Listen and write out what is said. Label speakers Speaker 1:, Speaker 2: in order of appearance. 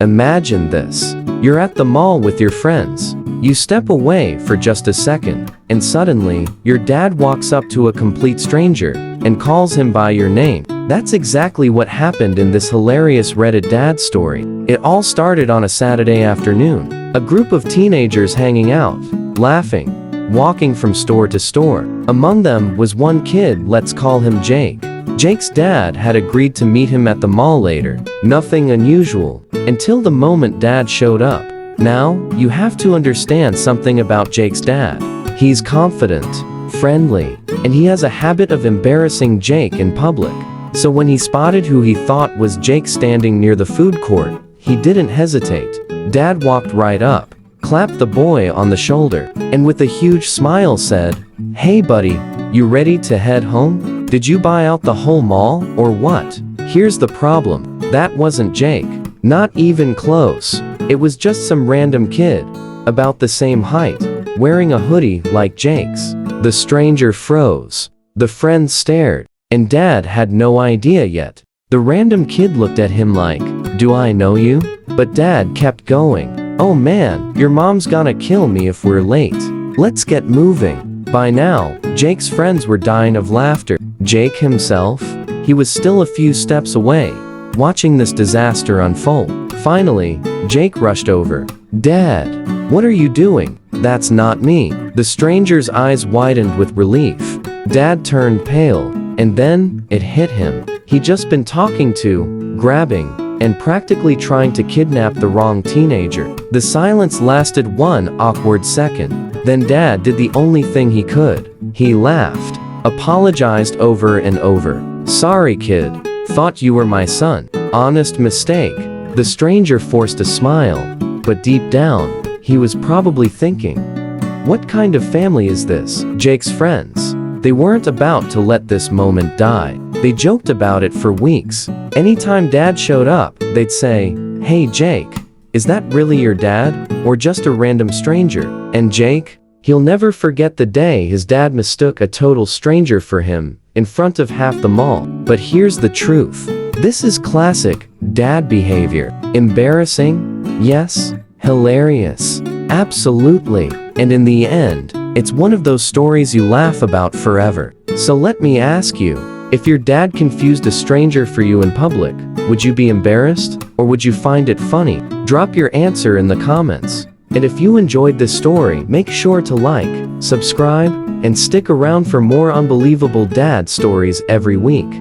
Speaker 1: Imagine this. You're at the mall with your friends. You step away for just a second, and suddenly, your dad walks up to a complete stranger and calls him by your name. That's exactly what happened in this hilarious Reddit dad story. It all started on a Saturday afternoon. A group of teenagers hanging out, laughing, walking from store to store. Among them was one kid, let's call him Jake. Jake's dad had agreed to meet him at the mall later. Nothing unusual, until the moment dad showed up. Now, you have to understand something about Jake's dad. He's confident, friendly, and he has a habit of embarrassing Jake in public. So when he spotted who he thought was Jake standing near the food court, he didn't hesitate. Dad walked right up, clapped the boy on the shoulder, and with a huge smile said, "Hey buddy, you ready to head home? Did you buy out the whole mall, or what?" Here's the problem. That wasn't Jake. Not even close. It was just some random kid, about the same height, wearing a hoodie like Jake's. The stranger froze. The friends stared, and Dad had no idea yet. The random kid looked at him like, "Do I know you?" But Dad kept going. "Oh man, your mom's gonna kill me if we're late. Let's get moving." By now, Jake's friends were dying of laughter. Jake himself? He was still a few steps away, watching this disaster unfold. Finally, Jake rushed over. "Dad, what are you doing?" "That's not me." The stranger's eyes widened with relief. Dad turned pale, and then, it hit him. He'd just been talking to, grabbing, and practically trying to kidnap the wrong teenager. The silence lasted one awkward second. Then Dad did the only thing he could. He laughed, apologized over and over. "Sorry kid, thought you were my son. Honest mistake." The stranger forced a smile, but deep down, he was probably thinking, what kind of family is this? Jake's friends. They weren't about to let this moment die. They joked about it for weeks. Anytime Dad showed up, they'd say, "Hey Jake, is that really your dad? Or just a random stranger?" And Jake? He'll never forget the day his dad mistook a total stranger for him, in front of half the mall. But here's the truth. This is classic dad behavior. Embarrassing? Yes. Hilarious? Absolutely. And in the end, it's one of those stories you laugh about forever. So let me ask you, if your dad confused a stranger for you in public, would you be embarrassed, or would you find it funny? Drop your answer in the comments. And if you enjoyed this story, make sure to like, subscribe, and stick around for more unbelievable dad stories every week.